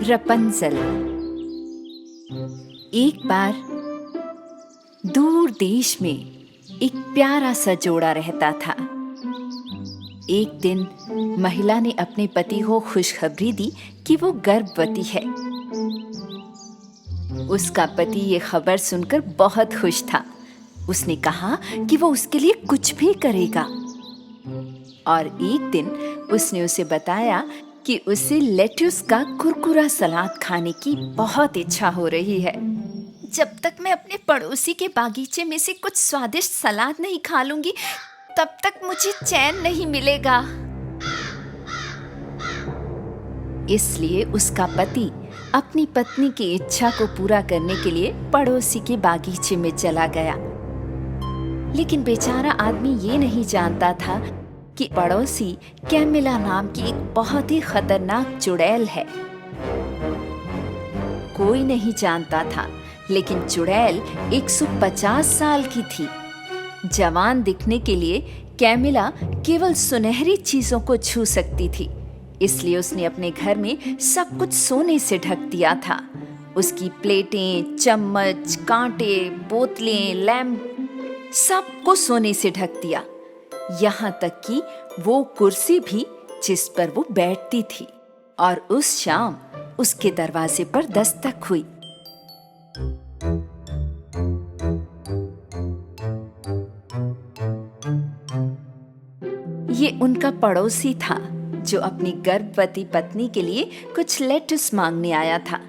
रपुंज़ल। एक बार दूर देश में एक प्यारा सा जोड़ा रहता था। एक दिन महिला ने अपने पति को खुशखबरी दी कि वो गर्भवती है। उसका पति ये खबर सुनकर बहुत खुश था। उसने कहा कि वो उसके लिए कुछ भी करेगा। और एक दिन उसने उसे बताया कि उसे लेट्यूस का कुरकुरा सलाद खाने की बहुत इच्छा हो रही है। जब तक मैं अपने पड़ोसी के बागीचे में से कुछ स्वादिष्ट सलाद नहीं खा लूंगी, तब तक मुझे चैन नहीं मिलेगा। इसलिए उसका पति अपनी पत्नी की इच्छा को पूरा करने के लिए पड़ोसी के बागीचे में चला गया। लेकिन बेचारा आदमी ये नहीं जानता था कि पड़ोसी कैमिला नाम की एक बहुत ही खतरनाक चुड़ैल है। कोई नहीं जानता था, लेकिन चुड़ैल 150 साल की थी। जवान दिखने के लिए कैमिला केवल सुनहरी चीजों को छू सकती थी, इसलिए उसने अपने घर में सब कुछ सोने से ढक दिया था। उसकी प्लेटें, चम्मच, कांटे, बोतलें, लैंप सब को सोने से ढक दिया। यहाँ तक कि वो कुर्सी भी जिस पर वो बैठती थी। और उस शाम उसके दरवाजे पर दस्तक हुई। ये उनका पड़ोसी था जो अपनी गर्भवती पत्नी के लिए कुछ लेट्यूस मांगने आया था।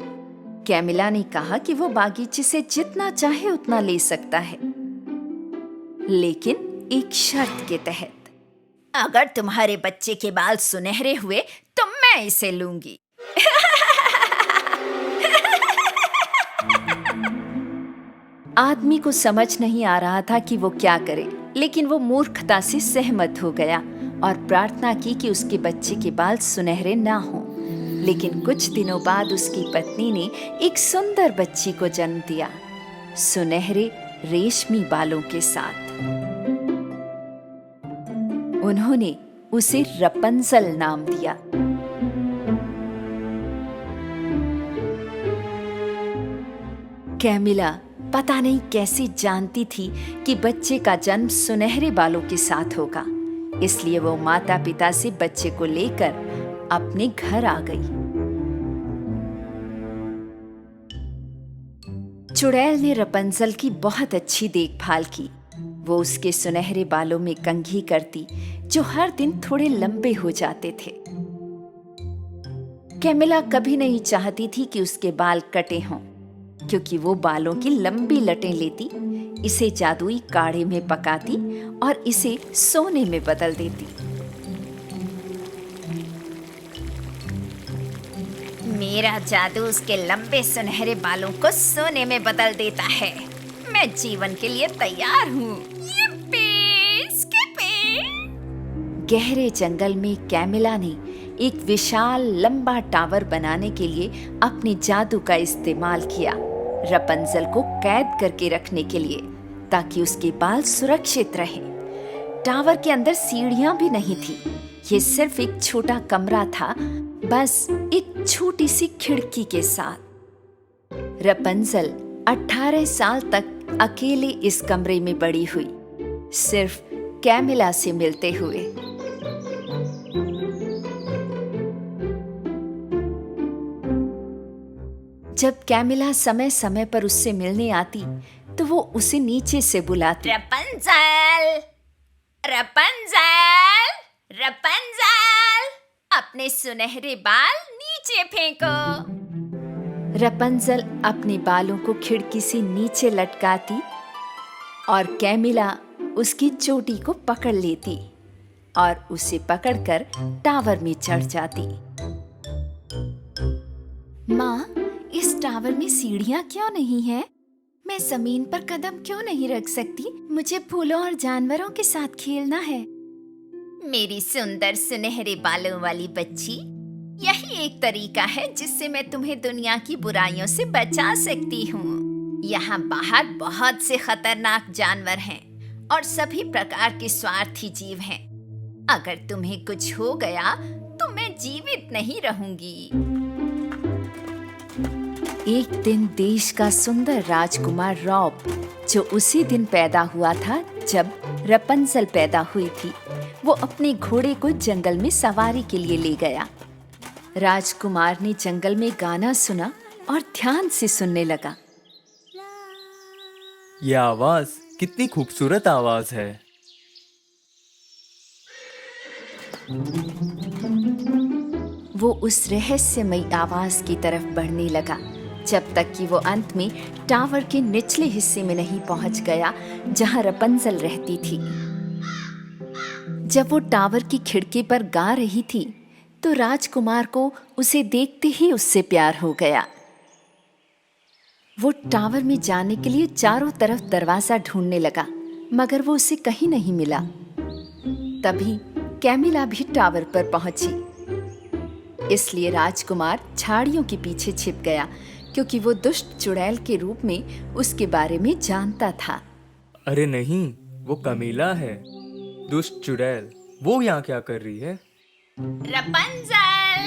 कैमिला ने कहा कि वो बागीचे से जितना चाहे उतना ले सकता है, लेकिन एक शर्त के तहत। अगर तुम्हारे बच्चे के बाल सुनहरे हुए तो मैं इसे लूंगी। आदमी को समझ नहीं आ रहा था कि वो क्या करे, लेकिन वो मूर्खता से सहमत हो गया और प्रार्थना की कि उसके बच्चे के बाल सुनहरे ना हों। लेकिन कुछ दिनों बाद उसकी पत्नी ने एक सुंदर बच्ची को जन्म दिया, सुनहरे रेशमी बालों के साथ। उन्होंने उसे रपुंज़ल नाम दिया। कैमिला पता नहीं कैसे जानती थी कि बच्चे का जन्म सुनहरे बालों के साथ होगा, इसलिए वो माता पिता से बच्चे को लेकर अपने घर आ गई। चुड़ैल ने रपुंज़ल की बहुत अच्छी देखभाल की। वो उसके सुनहरे बालों में कंघी करती, जो हर दिन थोड़े लंबे हो जाते थे। कैमिला कभी नहीं चाहती थी कि उसके बाल कटे हों, क्योंकि वो बालों की लंबी लटें लेती, इसे जादुई काढ़े में पकाती और इसे सोने में बदल देती। मेरा जादू उसके लंबे सुनहरे बालों को सोने में बदल देता है। मैं जीवन के लिए तैयार हूँ। गहरे जंगल में कैमिला ने एक विशाल लंबा टावर बनाने के लिए अपने जादू का इस्तेमाल किया, रपुंज़ल को कैद करके रखने के लिए, ताकि उसके बाल सुरक्षित रहें। टावर के अंदर सीढ़ियां भी नहीं थी, ये सिर्फ एक छोटा कमरा था, बस एक छोटी सी खिड़की के साथ। रपुंज़ल 18 साल तक अकेले इस कमरे में बड़ी हुई, सिर्फ कैमिला से मिलते हुए। जब कैमिला समय समय पर उससे मिलने आती, तो वो उसे नीचे से बुलाती, रपुंज़ल, रपुंज़ल, रपुंज़ल, अपने सुनहरे बाल नीचे फेंको। रपुंज़ल अपने बालों को खिड़की से नीचे लटकाती और कैमिला उसकी चोटी को पकड़ लेती और उसे पकड़कर टावर में चढ़ जाती। माँ, इस टावर में सीढ़ियाँ क्यों नहीं है? मैं जमीन पर कदम क्यों नहीं रख सकती? मुझे फूलों और जानवरों के साथ खेलना है। मेरी सुंदर सुनहरे बालों वाली बच्ची, यही एक तरीका है जिससे मैं तुम्हें दुनिया की बुराइयों से बचा सकती हूँ। यहाँ बाहर बहुत से खतरनाक जानवर हैं और सभी प्रकार के स्वार्थी जीव हैं। अगर तुम्हें कुछ हो गया तो मैं जीवित नहीं रहूंगी। एक दिन देश का सुंदर राजकुमार रॉब, जो उसी दिन पैदा हुआ था जब रपंजल पैदा हुई थी, वो अपने घोड़े को जंगल में सवारी के लिए ले गया। राजकुमार ने जंगल में गाना सुना और ध्यान से सुनने लगा। ये आवाज कितनी खूबसूरत आवाज है। वो उस रहस्यमयी आवाज की तरफ बढ़ने लगा, जब तक कि वो अंत में टावर के निचले हिस्से में नहीं पहुंच गया जहां रपंजल रहती थी। जब वो टावर की खिड़की पर गा रही थी तो राजकुमार को उसे देखते ही उससे प्यार हो गया। वो टावर में जाने के लिए चारों तरफ दरवाजा ढूंढने लगा, मगर वो उसे कहीं नहीं मिला। तभी कैमिला भी टावर पर पहुंची। इसलिए राजकुमार झाड़ियों के पीछे छिप गया, क्योंकि वो दुष्ट चुड़ैल के रूप में उसके बारे में जानता था। अरे नहीं, वो कमीला है। दुष्ट चुड़ैल, वो यहाँ क्या कर रही है? रपंजल,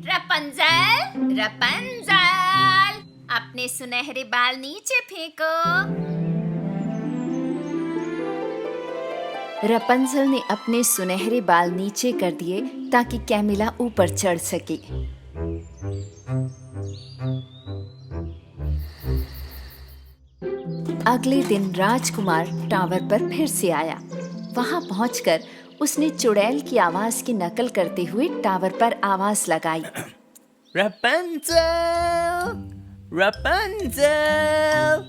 रपंजल, रपंजल, अपने सुनहरे बाल नीचे फेंको। रपंजल ने अपने सुनहरे बाल नीचे कर दिए ताकि कैमिला ऊपर चढ़ सके। अगले दिन राजकुमार टावर पर फिर से आया। वहां पहुंचकर उसने चुड़ैल की आवाज की नकल करते हुए टावर पर आवाज लगाई। रपंजल, रपंजल,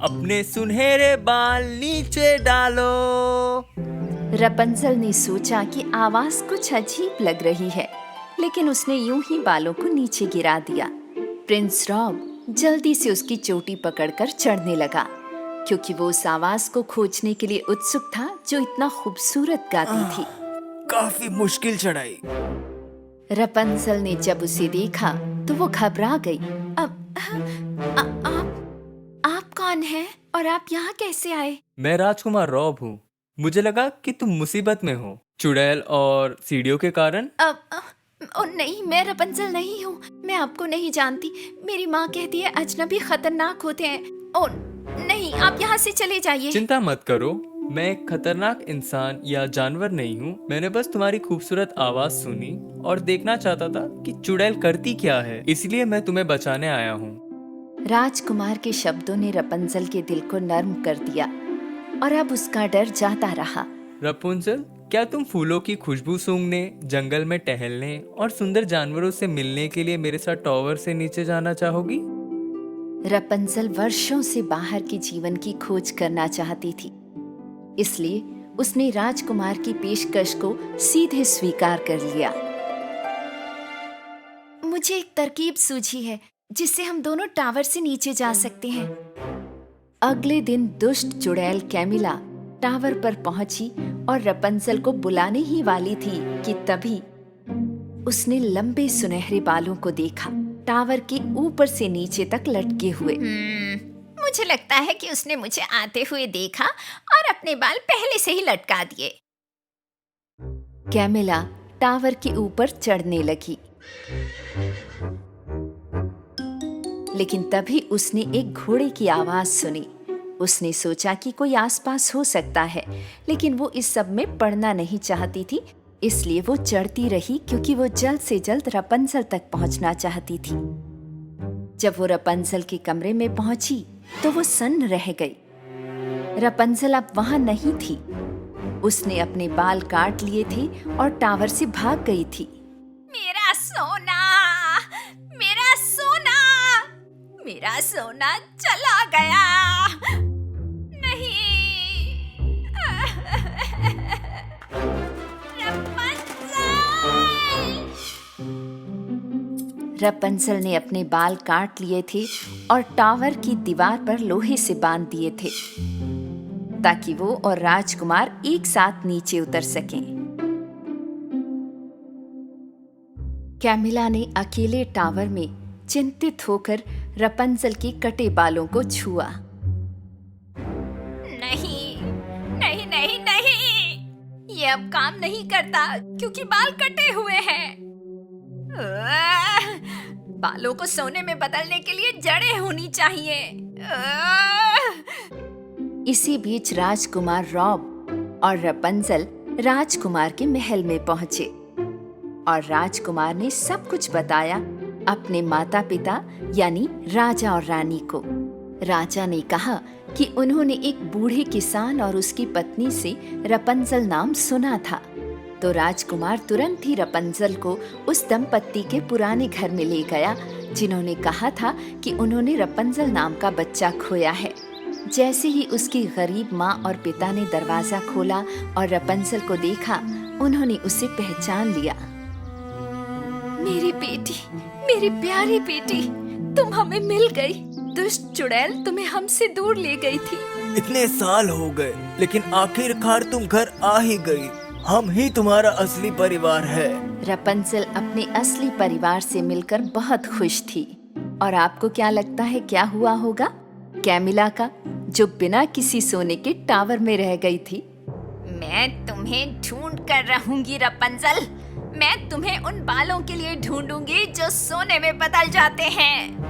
अपने सुनहरे बाल नीचे डालो। रपंजल ने सोचा कि आवाज कुछ अजीब लग रही है, लेकिन उसने यूं ही बालों को नीचे गिरा दिया। प्रिंस रॉब जल्दी से उसकी चोटी पकड़कर चढ़ने लगा, क्योंकि वो उस आवाज को खोजने के लिए उत्सुक था जो इतना खूबसूरत गाती थी। काफी मुश्किल चढ़ाई। रपंजल ने जब उसे देखा तो वो घबरा गई। आप कौन हैं और आप यहाँ कैसे आए? मैं राजकुमार रॉब हूँ। मुझे लगा कि तुम मुसीबत में हो, चुड़ैल और सीढ़ियों के कारण। नहीं, मैं रपंजल नहीं हूँ। मैं आपको नहीं जानती। मेरी माँ कहती है अजनबी खतरनाक होते हैं। ओ नहीं, आप यहाँ से चले जाइए। चिंता मत करो, मैं एक खतरनाक इंसान या जानवर नहीं हूँ। मैंने बस तुम्हारी खूबसूरत आवाज सुनी और देखना चाहता था कि चुड़ैल करती क्या है, इसलिए मैं तुम्हें बचाने आया हूँ। राजकुमार के शब्दों ने रपंजल के दिल को नर्म कर दिया और अब उसका डर जाता रहा। रपुंजल, क्या तुम फूलों की खुशबू सूंघने, जंगल में टहलने और सुंदर जानवरों से मिलने के लिए मेरे साथ टावर से नीचे जाना चाहोगी? रपंजल वर्षों से बाहर के जीवन की खोज करना चाहती थी, इसलिए उसने राजकुमार की पेशकश को सीधे स्वीकार कर लिया। मुझे एक तरकीब सूझी है जिससे हम दोनों टावर से नीचे जा सकते हैं। अगले दिन दुष्ट चुड़ैल कैमिला टावर पर पहुंची और रपंजल को बुलाने ही वाली थी कि तभी उसने लंबे सुनहरे बालों को देखा, टावर के ऊपर से नीचे तक लटके हुए। मुझे लगता है कि उसने मुझे आते हुए देखा और अपने बाल पहले से ही लटका दिए। कैमिला टावर के ऊपर चढ़ने लगी, लेकिन तभी उसने एक घोड़े की आवाज सुनी। उसने सोचा कि कोई आसपास हो सकता है, लेकिन वो इस सब में पड़ना नहीं चाहती थी, इसलिए वो चढ़ती रही क्योंकि वो जल्द से जल्द रपंजल तक पहुंचना चाहती थी। जब वो रपंजल के कमरे में पहुंची तो वो सन्न रह गई। रपंजल अब वहां नहीं थी। उसने अपने बाल काट लिए थे और टावर से भाग गई थी। मेरा सोना, मेरा सोना, मेरा सोना चला गया। रपंजल ने अपने बाल काट लिए थे और टावर की दीवार पर लोहे से बांध दिए थे ताकि वो और राजकुमार एक साथ नीचे उतर सकें। कैमिला ने अकेले टावर में चिंतित होकर रपंजल के कटे बालों को छुआ। नहीं, नहीं, नहीं, नहीं, ये अब काम नहीं करता क्योंकि बाल कटे हुए हैं। बालों को सोने में बदलने के लिए जड़ें होनी चाहिए। इसी बीच राजकुमार रॉब और रपंजल राजकुमार के महल में पहुंचे और राजकुमार ने सब कुछ बताया अपने माता पिता यानी राजा और रानी को। राजा ने कहा कि उन्होंने एक बूढ़े किसान और उसकी पत्नी से रपंजल नाम सुना था, तो राजकुमार तुरंत ही रपंजल को उस दंपत्ति के पुराने घर में ले गया जिन्होंने कहा था कि उन्होंने रपंजल नाम का बच्चा खोया है। जैसे ही उसकी गरीब माँ और पिता ने दरवाजा खोला और रपंजल को देखा, उन्होंने उसे पहचान लिया। मेरी बेटी, मेरी प्यारी बेटी, तुम हमें मिल गई। दुष्ट चुड़ैल तुम्हें हमसे दूर ले गई थी। इतने साल हो गए लेकिन आखिरकार तुम घर आ ही गई। हम ही तुम्हारा असली परिवार है। रपंजल अपने असली परिवार से मिलकर बहुत खुश थी। और आपको क्या लगता है क्या हुआ होगा कैमिला का, जो बिना किसी सोने के टावर में रह गई थी? मैं तुम्हें ढूंढ कर रहूंगी रपंजल। मैं तुम्हें उन बालों के लिए ढूंढूंगी जो सोने में बदल जाते हैं।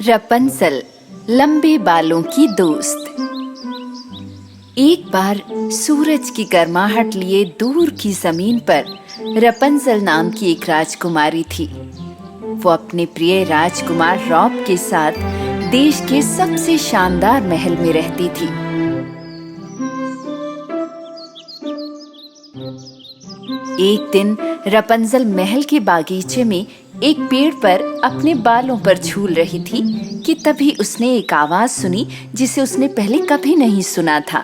रपंजल, लंबे बालों की दोस्त। एक बार सूरज की गर्माहट लिए दूर की जमीन पर रपंजल नाम की एक राजकुमारी थी। वो अपने प्रिय राजकुमार रॉब के साथ देश के सबसे शानदार महल में रहती थी। एक दिन रपंजल महल के बागीचे में एक पेड़ पर अपने बालों पर झूल रही थी कि तभी उसने एक आवाज सुनी जिसे उसने पहले कभी नहीं सुना था।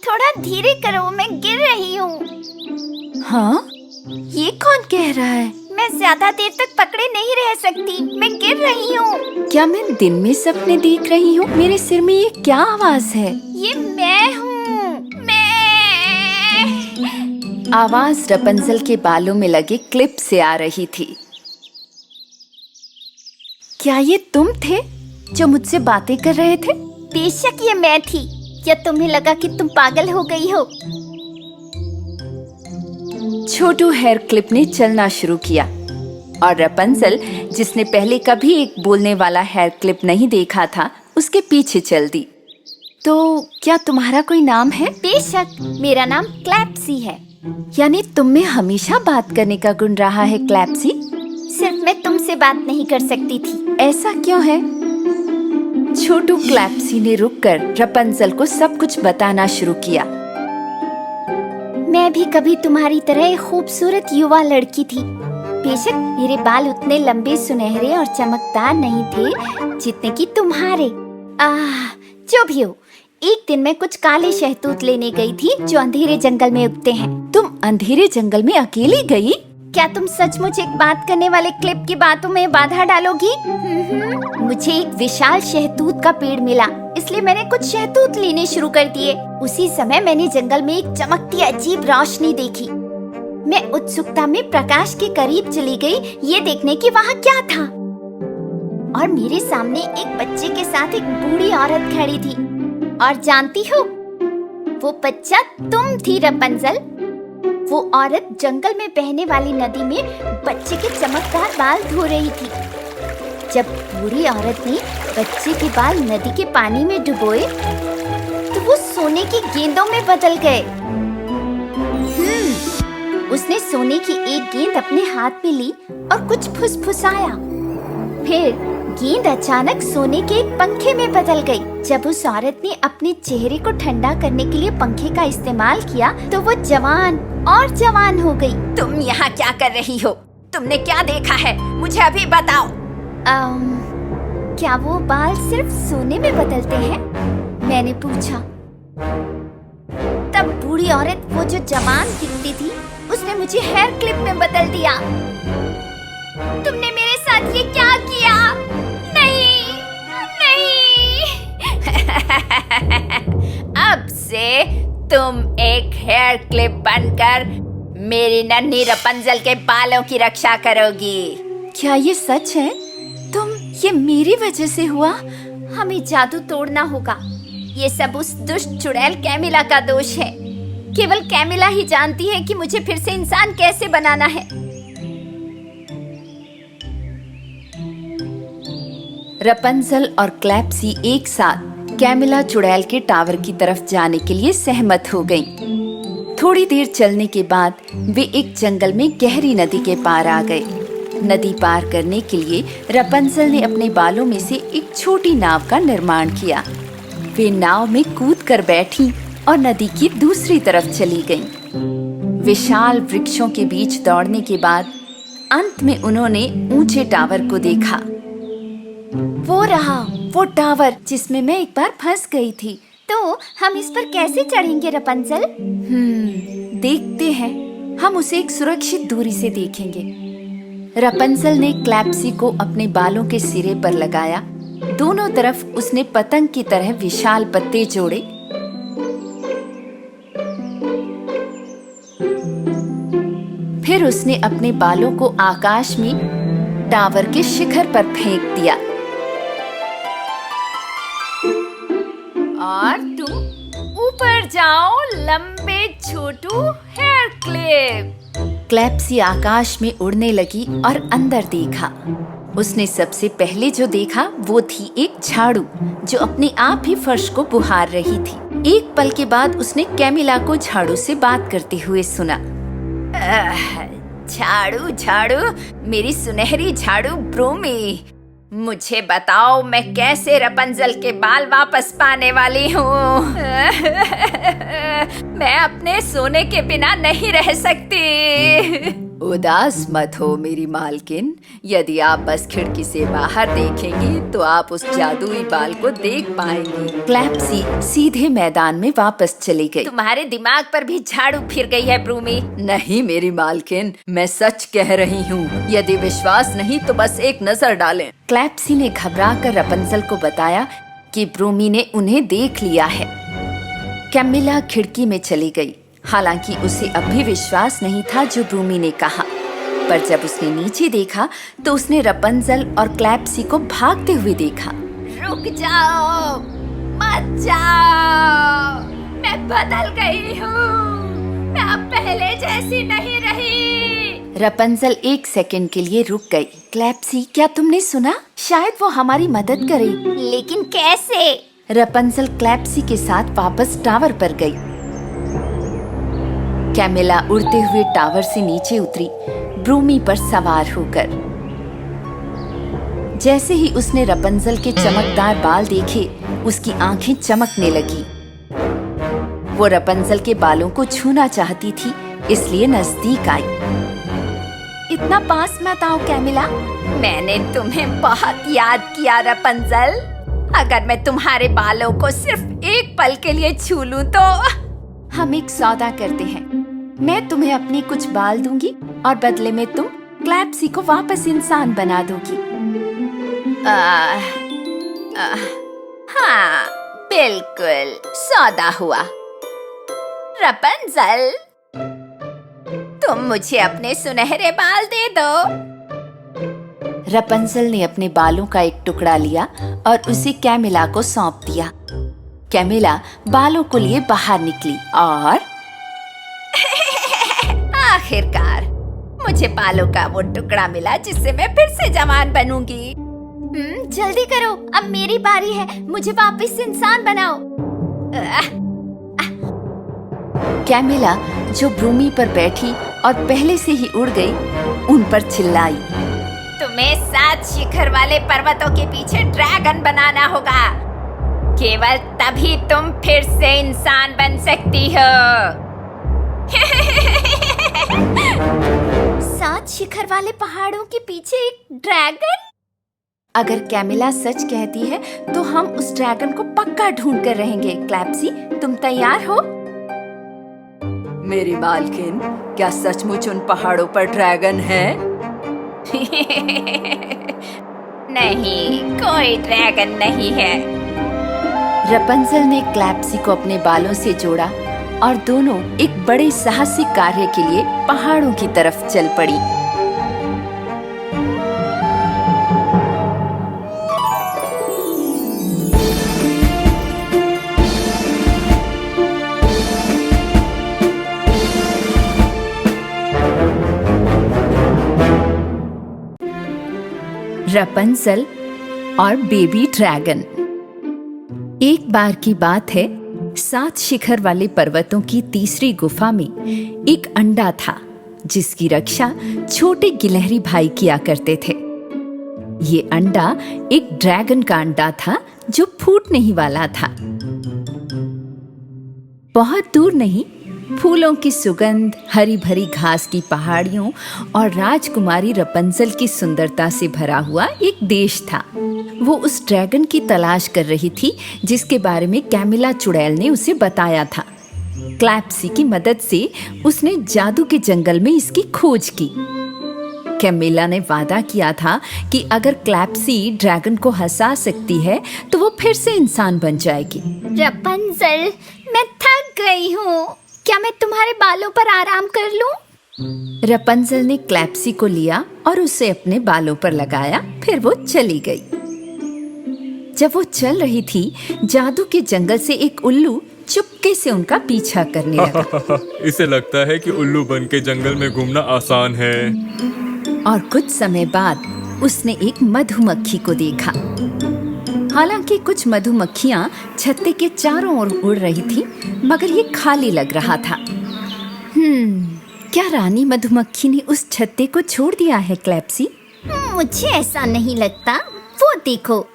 थोड़ा धीरे करो, मैं गिर रही हूँ। हाँ? ये कौन कह रहा है? मैं ज्यादा देर तक पकड़े नहीं रह सकती, मैं गिर रही हूँ। क्या मैं दिन में सपने देख रही हूँ? मेरे सिर में ये क्या आवाज है? ये मैं हूँ, मैं। आवाज रपंजल के बालों में लगे क्लिप से आ रही थी। क्या ये तुम थे जो मुझसे बातें कर रहे थे? बेशक ये मैं थी। क्या तुम्हें लगा कि तुम पागल हो गई हो? छोटू हेयर क्लिप ने चलना शुरू किया और रपंजल, जिसने पहले कभी एक बोलने वाला हेयर क्लिप नहीं देखा था, उसके पीछे चल दी। तो क्या तुम्हारा कोई नाम है? बेशक, मेरा नाम क्लैप्सी है। यानी तुम में हमेशा बात करने का गुण रहा है क्लैप्सी? सिर्फ मैं तुमसे बात नहीं कर सकती थी। ऐसा क्यों है? छोटू क्लैप्सी ने रुककर रपंजल को सब कुछ बताना शुरू किया। मैं भी कभी तुम्हारी तरह एक खूबसूरत युवा लड़की थी। बेशक मेरे बाल उतने लंबे, सुनहरे और चमकदार नहीं थे जितने कि तुम्हारे। जो भी हो, एक दिन मैं कुछ काले शहतूत लेने गई थी जो अंधेरे जंगल में उगते हैं। तुम अंधेरे जंगल में अकेली गई? क्या तुम सचमुच एक बात करने वाले क्लिप की बातों में बाधा डालोगी? मुझे एक विशाल शहतूत का पेड़ मिला, इसलिए मैंने कुछ शहतूत लेने शुरू कर दिए। उसी समय मैंने जंगल में एक चमकती अजीब रोशनी देखी। मैं उत्सुकता में प्रकाश के करीब चली गई, ये देखने की वहाँ क्या था। और मेरे सामने एक बच्चे के साथ एक बूढ़ी औरत खड़ी थी। और जानती हो, वो बच्चा तुम थी रपंजल। वो औरत जंगल में बहने वाली नदी में बच्चे के चमकदार बाल धो रही थी। जब बूढ़ी औरत ने बच्चे के बाल नदी के पानी में डुबोए तो वो सोने की गेंदों में बदल गए। उसने सोने की एक गेंद अपने हाथ में ली और कुछ फुसफुसाया। फिर गेंद अचानक सोने के एक पंखे में बदल गई। जब उस औरत ने अपने चेहरे को ठंडा करने के लिए पंखे का इस्तेमाल किया तो वो जवान और जवान हो गई। तुम यहाँ क्या कर रही हो? तुमने क्या देखा है? मुझे अभी बताओ। क्या वो बाल सिर्फ सोने में बदलते हैं? मैंने पूछा। तब बूढ़ी औरत, वो जो जवान दिखती थी, उसने मुझे हेयर क्लिप में बदल दिया। तुमने मेरे साथ ये क्या किया? नहीं, नहीं। अब से तुम एक हेयर क्लिप बनकर मेरी नन्ही रपंजल के बालों की रक्षा करोगी। क्या ये सच है? ये मेरी वजह से हुआ? हमें जादू तोड़ना होगा। ये सब उस दुष्ट चुड़ैल कैमिला का दोष है। केवल कैमिला ही जानती है कि मुझे फिर से इंसान कैसे बनाना है। रपंजल और क्लैप्सी एक साथ कैमिला चुड़ैल के टावर की तरफ जाने के लिए सहमत हो गईं। थोड़ी देर चलने के बाद वे एक जंगल में गहरी नदी के पार आ गए। नदी पार करने के लिए रपंजल ने अपने बालों में से एक छोटी नाव का निर्माण किया। वे नाव में कूद कर बैठी और नदी की दूसरी तरफ चली गईं। विशाल वृक्षों के बीच दौड़ने के बाद अंत में उन्होंने ऊंचे टावर को देखा। वो रहा वो टावर जिसमें मैं एक बार फंस गई थी। तो हम इस पर कैसे चढ़ेंगे रपंजल? देखते हैं। हम उसे एक सुरक्षित दूरी से देखेंगे। रपंजल ने क्लैप्सी को अपने बालों के सिरे पर लगाया। दोनों तरफ उसने पतंग की तरह विशाल पत्ते जोड़े। फिर उसने अपने बालों को आकाश में टावर के शिखर पर फेंक दिया। और तुम ऊपर जाओ लंबे छोटू हेयर क्लिप। क्लैप्सी आकाश में उड़ने लगी और अंदर देखा। उसने सबसे पहले जो देखा वो थी एक झाड़ू जो अपने आप ही फर्श को बुहार रही थी। एक पल के बाद उसने कैमिला को झाड़ू से बात करते हुए सुना। झाड़ू झाड़ू, मेरी सुनहरी झाड़ू ब्रूमी, मुझे बताओ मैं कैसे रपंजल के बाल वापस पाने वाली हूँ। मैं अपने सोने के बिना नहीं रह सकती। उदास मत हो मेरी मालकिन, यदि आप बस खिड़की से बाहर देखेंगी तो आप उस जादुई बाल को देख पाएंगी। क्लैप्सी सीधे मैदान में वापस चली गई। तुम्हारे दिमाग पर भी झाड़ू फिर गई है ब्रूमी। नहीं मेरी मालकिन, मैं सच कह रही हूँ। यदि विश्वास नहीं तो बस एक नजर डालें। क्लैप्सी ने घबराकर रपंजल को बताया कि ब्रूमी ने उन्हें देख लिया है। कैमिला खिड़की में चली गई। हालांकि उसे अब भी विश्वास नहीं था जो ब्रूमी ने कहा, पर जब उसने नीचे देखा तो उसने रपंजल और क्लैप्सी को भागते हुए देखा। रुक जाओ, मत जाओ, मैं बदल गई हूँ, मैं अब पहले जैसी नहीं रही। रपंजल एक सेकंड के लिए रुक गई। क्लैप्सी, क्या तुमने सुना? शायद वो हमारी मदद करे। लेकिन कैसे? रपंजल क्लैप्सी के साथ वापस टावर पर गई। कैमिला उड़ते हुए टावर से नीचे उतरी, ब्रूमी पर सवार होकर। जैसे ही उसने रपंजल के चमकदार बाल देखे, उसकी आंखें चमकने लगी। वो रपंजल के बालों को छूना चाहती थी, इसलिए नजदीक आई। इतना पास मत आओ कैमिला। मैंने तुम्हें बहुत याद किया रपंजल। अगर मैं तुम्हारे बालों को सिर्फ एक पल के लिए छू लूं तो। हम एक सौदा करते हैं। मैं तुम्हें अपने कुछ बाल दूंगी और बदले में तुम क्लैप्सी को वापस इंसान बना दोगी। हाँ, बिल्कुल, सौदा हुआ। रपंजल, तुम मुझे अपने सुनहरे बाल दे दो। रपंजल ने अपने बालों का एक टुकड़ा लिया और उसे कैमिला को सौंप दिया। कैमिला बालों को लिए बाहर निकली और आखिरकार मुझे बालों का वो टुकड़ा मिला जिससे मैं फिर से जवान बनूंगी। जल्दी करो, अब मेरी बारी है, मुझे वापस इंसान बनाओ। कैमिला जो ब्रूमी पर बैठी और पहले से ही उड़ गई, उन पर चिल्लाई। तुम्हें 7 शिखर वाले पर्वतों के पीछे ड्रैगन बनाना होगा। केवल तभी तुम फिर से इंसान बन सकती हो। 7 शिखर वाले पहाड़ों के पीछे एक ड्रैगन? अगर कैमिला सच कहती है तो हम उस ड्रैगन को पक्का ढूंढ कर रहेंगे। क्लैप्सी, तुम तैयार हो? मेरी मालकिन, क्या सचमुच उन पहाड़ों पर ड्रैगन है? नहीं, कोई ड्रैगन नहीं है। रपंजल ने क्लैप्सी को अपने बालों से जोड़ा और दोनों एक बड़े साहसिक कार्य के लिए पहाड़ों की तरफ चल पड़ी। रपंजल और बेबी ड्रैगन। एक बार की बात है, 7 शिखर वाले पर्वतों की तीसरी गुफा में एक अंडा था जिसकी रक्षा छोटे गिलहरी भाई किया करते थे। ये अंडा एक ड्रैगन का अंडा था जो फूटने ही वाला था। बहुत दूर नहीं, फूलों की सुगंध, हरी भरी घास की पहाड़ियों और राजकुमारी रपंजल की सुंदरता से भरा हुआ एक देश था। वो उस ड्रैगन की तलाश कर रही थी जिसके बारे में कैमिला चुड़ैल ने उसे बताया था। क्लैप्सी की मदद से उसने जादू के जंगल में इसकी खोज की। कैमिला ने वादा किया था कि अगर क्लैप्सी ड्रैगन को हंसा सकती है तो वो फिर से इंसान बन जाएगी। रपंजल, मैं थक गई हूँ, क्या मैं तुम्हारे बालों पर आराम कर लूं? रपंजल ने क्लैप्सी को लिया और उसे अपने बालों पर लगाया, फिर वो चली गई। जब वो चल रही थी, जादू के जंगल से एक उल्लू चुपके से उनका पीछा करने लगा। इसे लगता है कि उल्लू बन के जंगल में घूमना आसान है। और कुछ समय बाद उसने एक मधुमक्खी को देखा। हालांकि कुछ मधुमक्खियां छत्ते के चारों ओर उड़ रही थी, मगर ये खाली लग रहा था। क्या रानी मधुमक्खी ने उस छत्ते को छोड़ दिया है क्लैप्सी? मुझे ऐसा नहीं लगता, वो देखो।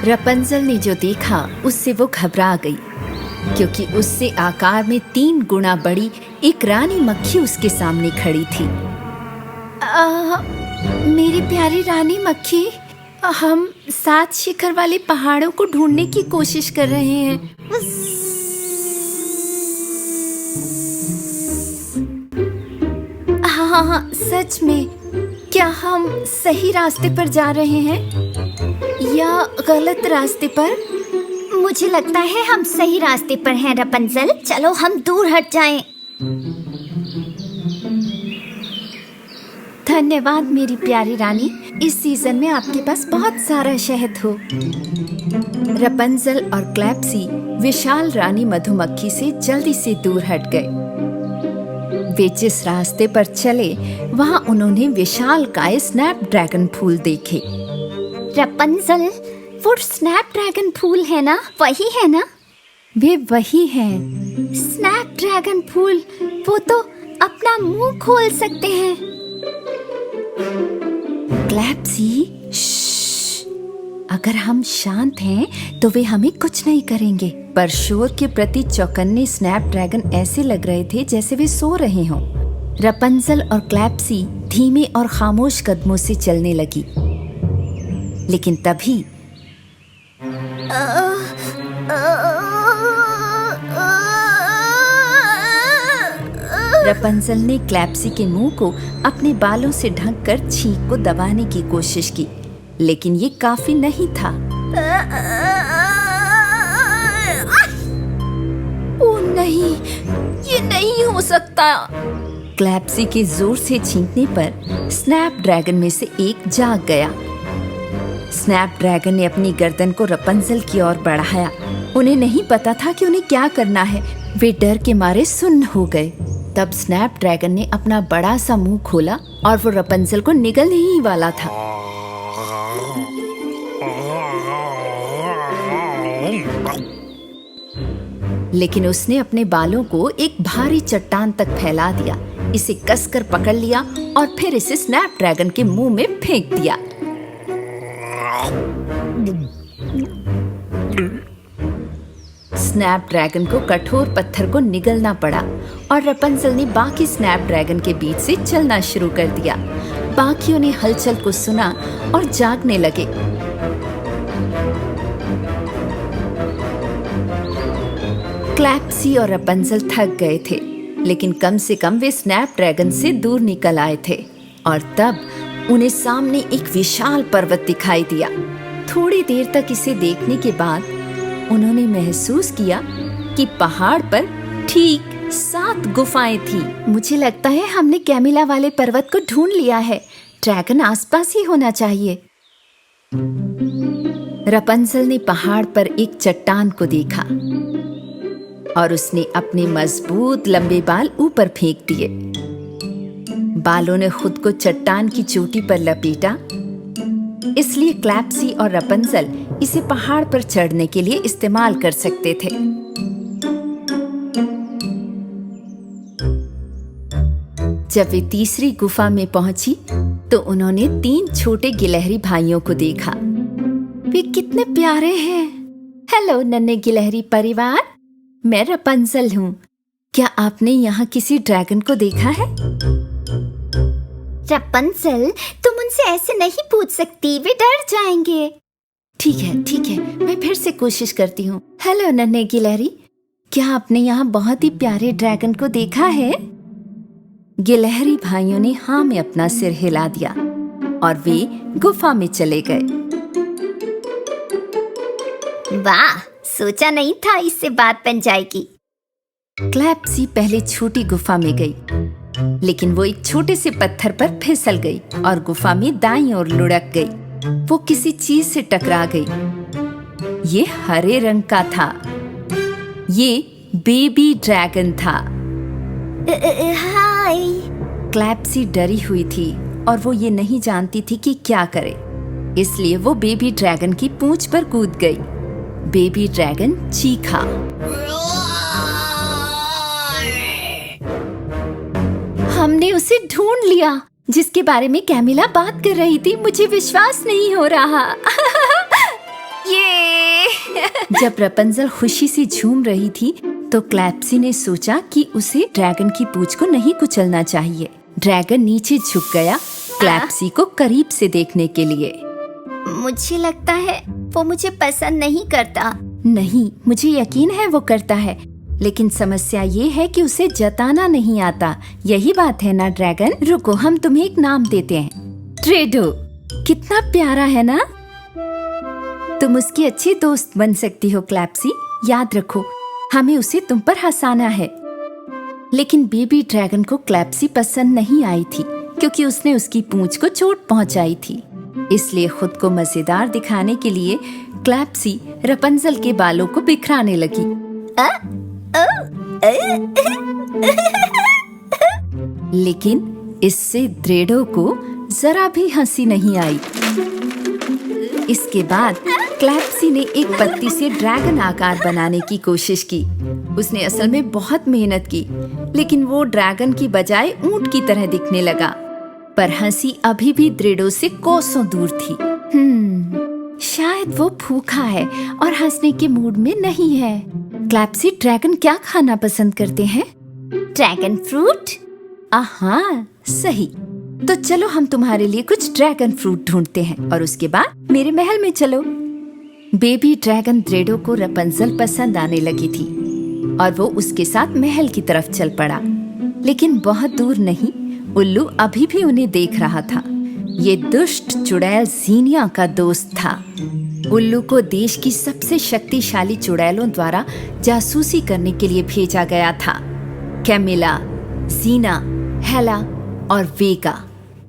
रपंजल ने जो देखा उससे वो घबरा गई, क्योंकि उससे आकार में 3 गुना बड़ी एक रानी मक्खी उसके सामने खड़ी थी। मेरी प्यारी रानी मक्खी, हम 7 शिखर वाले पहाड़ों को ढूंढने की कोशिश कर रहे हैं। हाँ, सच में। क्या हम सही रास्ते पर जा रहे हैं या गलत रास्ते पर? मुझे लगता है हम सही रास्ते पर हैं रपंजल। चलो हम दूर हट जाएं। धन्यवाद मेरी प्यारी रानी, इस सीजन में आपके पास बहुत सारा शहद हो। रपंजल और क्लैप्सी विशाल रानी मधुमक्खी से जल्दी से दूर हट गए। वे जिस रास्ते पर चले वहाँ उन्होंने विशालकाय स्नैपड्रैगन फूल देखे। रपंजल, वो स्नैपड्रैगन फूल है ना? वही है ना? वे वही हैं। स्नैपड्रैगन फूल, वो तो अपना मुंह खोल सकते हैं। क्लैप्सी, अगर हम शांत हैं तो वे हमें कुछ नहीं करेंगे। पर शोर के प्रति चौकन्ने स्नैपड्रैगन ऐसे लग रहे थे जैसे वे सो रहे हों। रपंजल और क्लैप्सी धीमे और खामोश कदमों से चलने लगी, लेकिन तभी रपंजल ने क्लैप्सी के मुंह को अपने बालों से ढककर छींक को दबाने की कोशिश की, लेकिन ये काफी नहीं था। ओ नहीं, ये नहीं हो सकता। क्लैप्सी के जोर से छींकने पर स्नैपड्रैगन में से एक जाग गया। स्नैपड्रैगन ने अपनी गर्दन को रपंजल की ओर बढ़ाया। उन्हें नहीं पता था कि उन्हें क्या करना है। वे डर के मारे सुन्न हो गए। तब स्नैपड्रैगन ने अपना बड़ा सा मुंह खोला और वो रपंजल को निगलने ही वाला था। लेकिन उसने अपने बालों को एक भारी चट्टान तक फैला दिया, इसे कसकर पकड़ लिया और फिर इसे स्नैपड्रैगन के मुंह में फेंक दिया। स्नैपड्रैगन को कठोर पत्थर को निगलना पड़ा और रपंजल ने बाकी स्नैपड्रैगन के बीच से चलना शुरू कर दिया। बाकियों ने हलचल को सुना और जागने लगे। क्लैप्सी और रपंजल थक गए थे, लेकिन कम से कम वे स्नैपड्रैगन से दूर निकल आए थे। और तब उन्हें सामने एक विशाल पर्वत दिखाई दिया। थोड़ी देर तक इसे देखने के बाद उन्होंने महसूस किया कि पहाड़ पर ठीक 7 गुफाएं थी। मुझे लगता है हमने कैमिला वाले पर्वत को ढूंढ लिया है। ड्रैगन आसपास ही होना चाहिए। रपंजल ने पहाड़ पर एक चट्टान को देखा और उसने अपने मजबूत लंबे बाल ऊपर फेंक दिए। बालों ने खुद को चट्टान की चोटी पर लपेटा, इसलिए क्लैप्सी और रपंजल इसे पहाड़ पर चढ़ने के लिए इस्तेमाल कर सकते थे। जब वे तीसरी गुफा में पहुंची तो उन्होंने 3 छोटे गिलहरी भाइयों को देखा। वे कितने प्यारे हैं। हेलो नन्हे गिलहरी परिवार, मैं रपंजल हूँ। क्या आपने यहाँ किसी ड्रैगन को देखा है? रपंजल, तुम उनसे ऐसे नहीं पूछ सकती, वे डर जाएंगे। ठीक है, मैं फिर से कोशिश करती हूँ। हेलो नन्हे गिलहरी, क्या आपने यहाँ बहुत ही प्यारे ड्रैगन को देखा है? गिलहरी भाइयों ने हाँ में अपना सिर हिला दिया और वे गुफा में चले गए। वाह, सोचा नहीं था इससे बात बन जाएगी। क्लैप्सी पहले छोटी गुफा में गई, लेकिन वो एक छोटे से पत्थर पर फिसल गई और गुफा में दाईं ओर लुढ़क गई। वो किसी चीज से टकरा गई। ये हरे रंग का था। ये बेबी ड्रैगन था। हाय। क्लैप्सी डरी हुई थी और वो ये नहीं जानती थी कि क्या करे, इसलिए वो बेबी ड्रैगन की पूंछ पर कूद गई। बेबी ड्रैगन चीखा। हमने उसे ढूंढ लिया जिसके बारे में कैमिला बात कर रही थी। मुझे विश्वास नहीं हो रहा। ये जब रपंजल खुशी से झूम रही थी तो क्लैप्सी ने सोचा कि उसे ड्रैगन की पूंछ को नहीं कुचलना चाहिए। ड्रैगन नीचे झुक गया क्लैप्सी को करीब से देखने के लिए। मुझे लगता है वो मुझे पसंद नहीं करता। नहीं, मुझे यकीन है वो करता है, लेकिन समस्या ये है कि उसे जताना नहीं आता। यही बात है ना ड्रैगन? रुको, हम तुम्हें एक नाम देते हैं, ड्रेडो। कितना प्यारा है ना? तुम उसकी अच्छी दोस्त बन सकती हो क्लैप्सी। याद रखो, हमें उसे तुम पर हंसाना है। लेकिन बेबी ड्रैगन को क्लैप्सी पसंद नहीं आई थी क्योंकि उसने उसकी पूंछ को चोट पहुंचाई थी। इसलिए खुद को मजेदार दिखाने के लिए क्लैप्सी रपंजल के बालों को बिखराने लगी। लेकिन इससे ड्रेडो को जरा भी हंसी नहीं आई। इसके बाद क्लैप्सी ने एक पत्ती से ड्रैगन आकार बनाने की कोशिश की। उसने असल में बहुत मेहनत की, लेकिन वो ड्रैगन की बजाय ऊंट की तरह दिखने लगा। पर हंसी अभी भी ड्रेडो से कोसों दूर थी। शायद वो भूखा है और हंसने के मूड में नहीं है। क्लैप्सी, ड्रैगन क्या खाना पसंद करते हैं? Dragon fruit. आहा, सही। तो चलो हम तुम्हारे लिए कुछ ड्रैगन फ्रूट ढूंढते हैं और उसके बाद मेरे महल में चलो। बेबी ड्रैगन ड्रेडो को रपंजल पसंद आने लगी थी और वो उसके साथ महल की तरफ चल पड़ा। लेकिन बहुत दूर नहीं, उल्लू अभी भी उन्हें देख रहा था। ये दुष्ट चुड़ैल जीनिया का दोस्त था। उल्लू को देश की सबसे शक्तिशाली चुड़ैलों द्वारा जासूसी करने के लिए भेजा गया था। कैमिला, जीना, हेला और वेगा।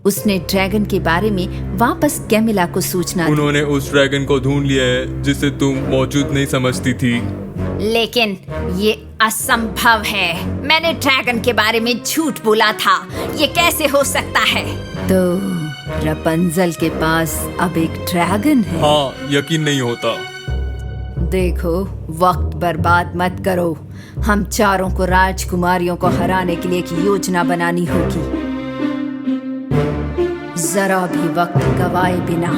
उसने ड्रैगन के बारे में वापस कैमिला को सूचना दी। उन्होंने उस ड्रैगन को ढूंढ लिया है जिसे तुम मौजूद नहीं समझती थी। लेकिन ये असंभव है। मैंने ड्रैगन के बारे में झूठ बोला था। ये कैसे हो सकता है? तो रपंजल के पास अब एक ड्रैगन है। हाँ, यकीन नहीं होता। देखो, वक्त बर्बाद मत करो। हम चारों को राजकुमारियों को हराने के लिए एक योजना बनानी होगी। जरा भी वक्त गवाए बिना।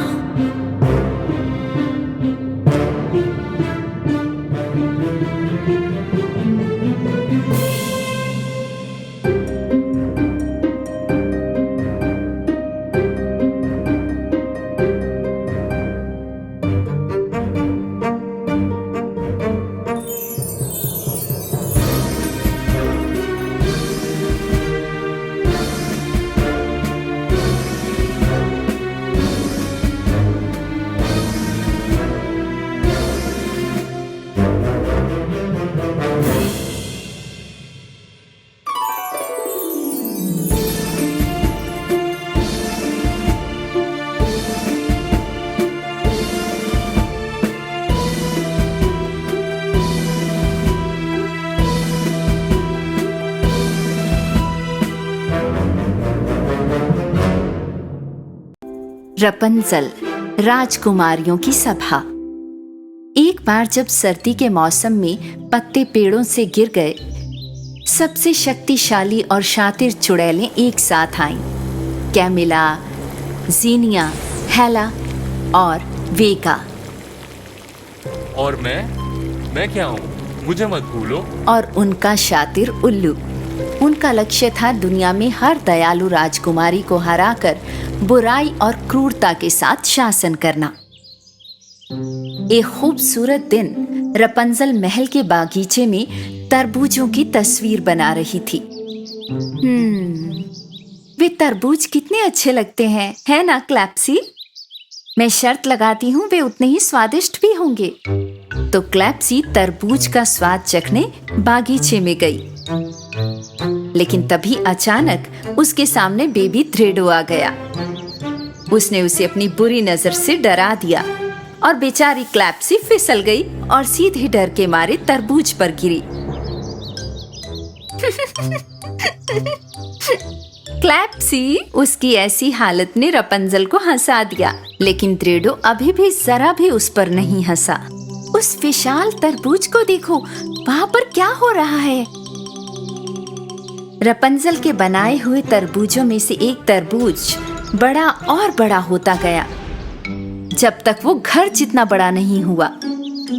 रपंजल, राजकुमारियों की सभा। एक बार जब सर्दी के मौसम में पत्ते पेड़ों से गिर गए, सबसे शक्तिशाली और शातिर चुड़ैलें एक साथ आईं। कैमिला, जीनिया, हेला और वेगा। और मैं क्या हूँ, मुझे मत भूलो। और उनका शातिर उल्लू। उनका लक्ष्य था दुनिया में हर दयालु राजकुमारी को हराकर बुराई और क्रूरता के साथ शासन करना। एक खूबसूरत दिन रपंजल महल के बागीचे में तरबूजों की तस्वीर बना रही थी। वे तरबूज कितने अच्छे लगते हैं, है ना क्लैप्सी? मैं शर्त लगाती हूँ वे उतने ही स्वादिष्ट भी होंगे। तो क्लैप्सी तरबूज का स्वाद चखने बागीचे में गई। लेकिन तभी अचानक उसके सामने बेबी थ्रेडो आ गया। उसने उसे अपनी बुरी नजर से डरा दिया और बेचारी क्लैप्सी फिसल गई और सीधे डर के मारे तरबूज पर गिरी। क्लैप्सी, उसकी ऐसी हालत ने रपंजल को हंसा दिया, लेकिन थ्रेडो अभी भी जरा भी उस पर नहीं हंसा। उस विशाल तरबूज को देखो, वहाँ पर क्या हो रहा है? रपंजल के बनाए हुए तरबूजों में से एक तरबूज बड़ा और बड़ा होता गया, जब तक वो घर जितना बड़ा नहीं हुआ।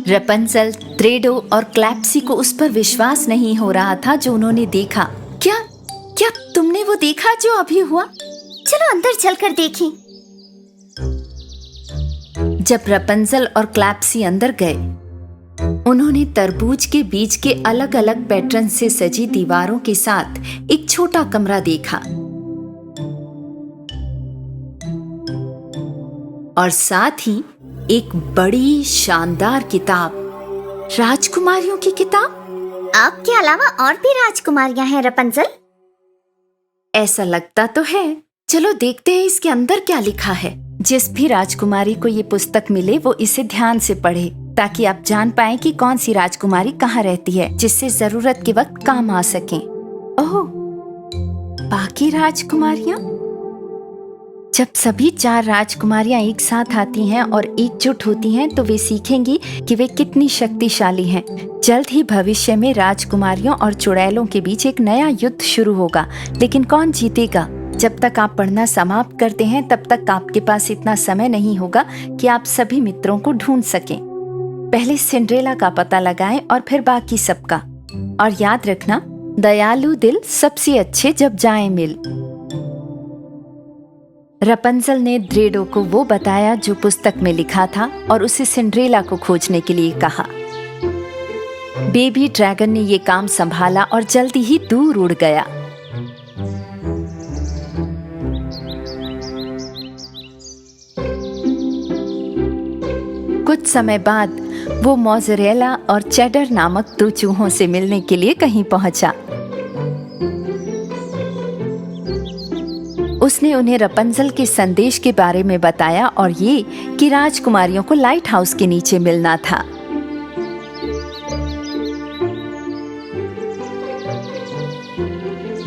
रपंजल, थ्रेडो और क्लैप्सी को उस पर विश्वास नहीं हो रहा था जो उन्होंने देखा। क्या तुमने वो देखा जो अभी हुआ? चलो अंदर चलकर देखें। जब रपंजल और क्लैप्सी अंदर गए, उन्होंने तरबूज के बीच के अलग अलग पैटर्न से सजी दीवारों के साथ एक छोटा कमरा देखा और साथ ही एक बड़ी शानदार किताब, राजकुमारियों की किताब। आपके अलावा और भी राजकुमारियां हैं रपंजल? ऐसा लगता तो है। चलो देखते हैं इसके अंदर क्या लिखा है। जिस भी राजकुमारी को ये पुस्तक मिले वो इसे ध्यान से पढ़े, ताकि आप जान पाएं कि कौन सी राजकुमारी कहाँ रहती है, जिससे जरूरत के वक्त काम आ सकें। ओह, बाकी राजकुमारियां? जब सभी 4 राजकुमारियां एक साथ आती हैं और एकजुट होती हैं, तो वे सीखेंगी कि वे कितनी शक्तिशाली हैं। जल्द ही भविष्य में राजकुमारियों और चुड़ैलों के बीच एक नया युद्ध शुरू होगा, लेकिन कौन जीतेगा? जब तक आप पढ़ना समाप्त करते हैं, तब तक आपके पास इतना समय नहीं होगा कि आप सभी मित्रों को ढूंढ सकें। पहले सिंड्रेला का पता लगाएं और फिर बाकी सबका। और याद रखना, दयालु दिल सबसे अच्छे जब जाएं मिल। रपंजल ने थ्रेडो को वो बताया जो पुस्तक में लिखा था और उसे सिंड्रेला को खोजने के लिए कहा। बेबी ड्रैगन ने ये काम संभाला और जल्दी ही दूर उड़ गया। कुछ समय बाद वो मोज़रेला और चेडर नामक 2 चूहों से मिलने के लिए कहीं पहुंचा। उसने उन्हें रपंजल के संदेश के बारे में बताया और ये कि राजकुमारियों को लाइट हाउस के नीचे मिलना था।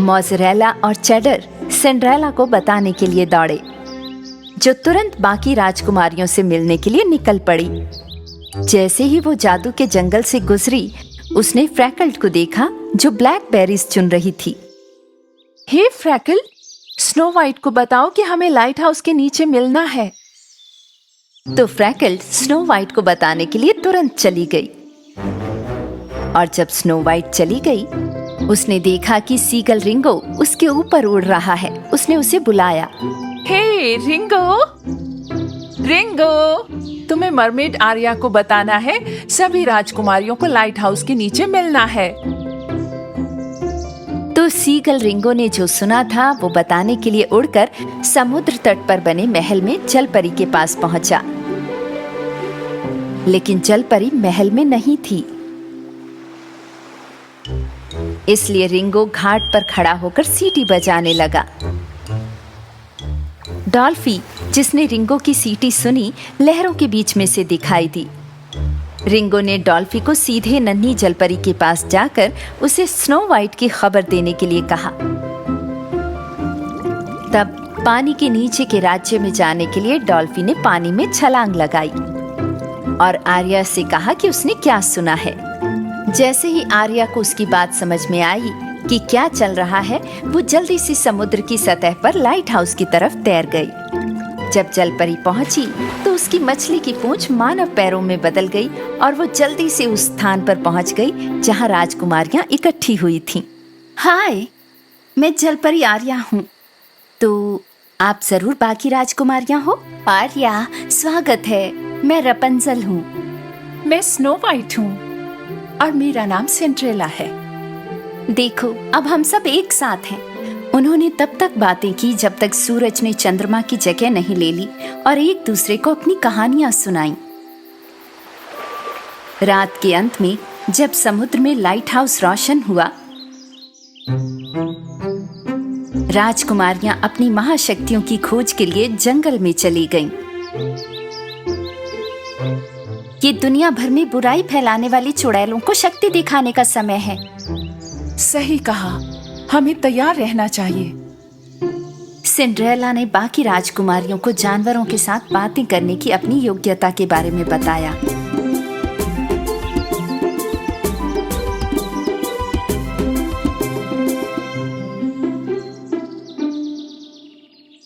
मोज़रेला और चेडर सिंड्रेला को बताने के लिए दौड़े, जो तुरंत बाकी राजकुमारियों से मिलने के लिए निकल पड़ी। जैसे ही वो जादू के जंगल से गुजरी, उसने फ्रैकल्ड को देखा जो ब्लैकबेरीज चुन रही थी। हे फ्रैकल, स्नो वाइट को बताओ कि हमें लाइट हाउस के नीचे मिलना है। तो फ्रैकल स्नो वाइट को बताने के लिए तुरंत चली गई। और जब स्नो वाइट चली गई, उसने देखा कि सीगल रिंगो उसके ऊपर उड़ रहा है। उसने उसे बुलाया। हे रिंगो, रिंगो, तुम्हें मरमेड आर्या को बताना है सभी राजकुमारियों को लाइट हाउस के नीचे मिलना है। तो सीगल रिंगो ने जो सुना था वो बताने के लिए उड़कर समुद्र तट पर बने महल में जलपरी के पास पहुंचा। लेकिन जलपरी महल में नहीं थी, इसलिए रिंगो घाट पर खड़ा होकर सीटी बजाने लगा। डॉल्फी, जिसने रिंगो की सीटी सुनी, लहरों के बीच में से दिखाई दी। रिंगो ने डॉल्फी को सीधे नन्ही जलपरी के पास जाकर उसे स्नो वाइट की खबर देने के लिए कहा। तब पानी के नीचे के राज्य में जाने के लिए डॉल्फिन ने पानी में छलांग लगाई और आर्या से कहा कि उसने क्या सुना है। जैसे ही आर्या को उसकी बात समझ में आई कि क्या चल रहा है, वो जल्दी से समुद्र की सतह पर लाइट हाउस की तरफ तैर गई। जब जलपरी पहुंची तो उसकी मछली की पूंछ मानव पैरों में बदल गई और वो जल्दी से उस स्थान पर पहुंच गई जहां राजकुमारियां इकट्ठी हुई थीं। हाय, मैं जलपरी आर्या हूँ। तो आप जरूर बाकी राजकुमारियां हो। आर्या, स्वागत है। मैं रपंजल हूँ। मैं स्नो वाइट हूँ और मेरा नाम सिंड्रेला है। देखो, अब हम सब एक साथ हैं। उन्होंने तब तक बातें की जब तक सूरज ने चंद्रमा की जगह नहीं ले ली और एक दूसरे को अपनी कहानियां सुनाई। रात के अंत में जब समुद्र में लाइट हाउस रोशन हुआ, राजकुमारियां अपनी महाशक्तियों की खोज के लिए जंगल में चली गईं। ये दुनिया भर में बुराई फैलाने वाली चुड़ैलों को शक्ति दिखाने का समय है। सही कहा, हमें तैयार रहना चाहिए। सिंड्रेला ने बाकी राजकुमारियों को जानवरों के साथ बातें करने की अपनी योग्यता के बारे में बताया।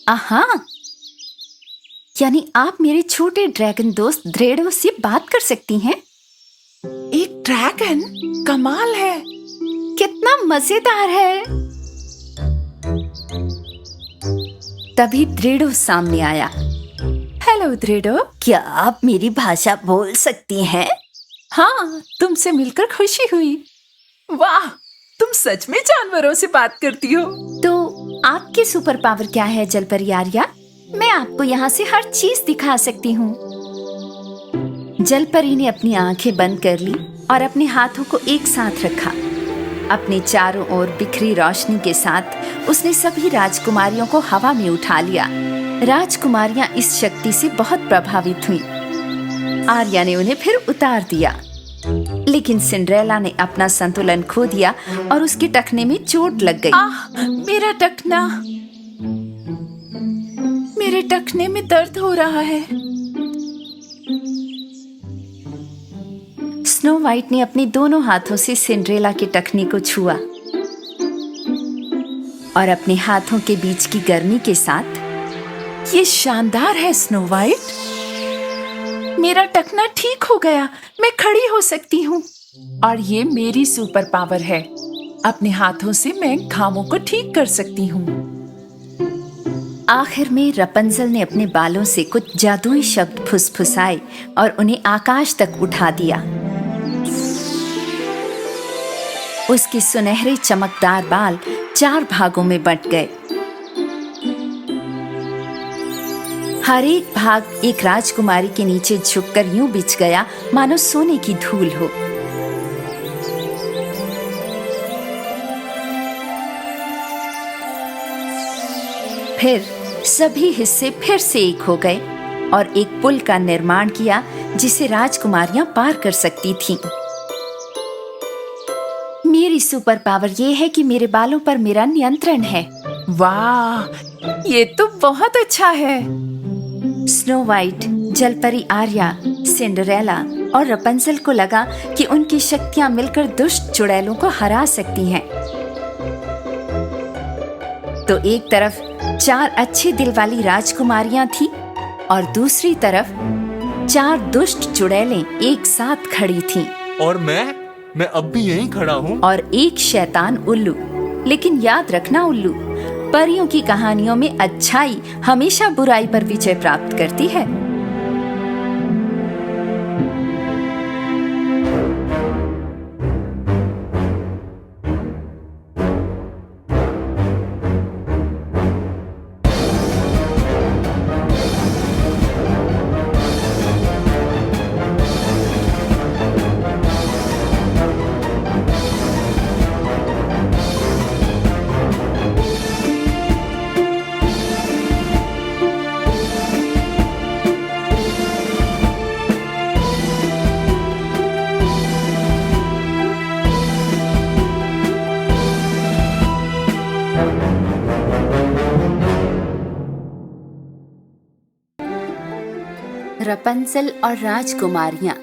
आहा, यानी आप मेरे छोटे ड्रैगन दोस्त ड्रेडो से बात कर सकती हैं? एक ड्रैगन? कमाल है। कितना मजेदार है। तभी ड्रेडो सामने आया। हेलो ड्रेडो। क्या आप मेरी भाषा बोल सकती हैं? हाँ, तुमसे मिलकर खुशी हुई। वाह, तुम सच में जानवरों से बात करती हो। तो आपके सुपर पावर क्या है जलपरी आर्या? मैं आपको यहाँ से हर चीज दिखा सकती हूँ। जलपरी ने अपनी आंखें बंद कर ली और अपने हाथों को एक साथ रखा। अपने चारों ओर बिखरी रोशनी के साथ उसने सभी राजकुमारियों को हवा में उठा लिया। राजकुमारियां इस शक्ति से बहुत प्रभावित हुईं। आर्या ने उन्हें फिर उतार दिया, लेकिन सिंड्रेला ने अपना संतुलन खो दिया और उसके टखने में चोट लग गई। मेरा टखना, मेरे टखने में दर्द हो रहा है। स्नो वाइट ने अपने दोनों हाथों से सिंड्रेला के टखने को छुआ और अपने हाथों के बीच की गर्मी के साथ, ये शानदार है स्नो वाइट। मेरा टखना ठीक हो गया, मैं खड़ी हो सकती हूँ। और ये मेरी सुपर पावर है। अपने हाथों से मैं घावों को ठीक कर सकती हूँ। आखिर में रपंजल ने अपने बालों से कुछ जादुई शब्द फुसफुसाए और उन्हें आकाश तक उठा दिया। उसके सुनहरे चमकदार बाल 4 भागों में बंट गए। हर एक भाग एक राजकुमारी के नीचे झुककर यूं बिछ गया मानो सोने की धूल हो। फिर सभी हिस्से फिर से एक हो गए और एक पुल का निर्माण किया जिसे राजकुमारियां पार कर सकती थीं। मेरी सुपर पावर ये है कि मेरे बालों पर मेरा नियंत्रण है। वाह, ये तो बहुत अच्छा है। स्नो वाइट, जलपरी आर्या, सिंड्रेला और रपंजल को लगा कि उनकी शक्तियां मिलकर दुष्ट चुड़ैलों को हरा सकती हैं। तो एक तरफ 4 अच्छे दिल वाली राजकुमारियां थी और दूसरी तरफ 4 दुष्ट चुड़ैलें एक साथ खड़ी थीं। और मैं अब भी यहीं खड़ा हूँ। और एक शैतान उल्लू। लेकिन याद रखना उल्लू, परियों की कहानियों में अच्छाई हमेशा बुराई पर विजय प्राप्त करती है। रपंजल और राजकुमारियां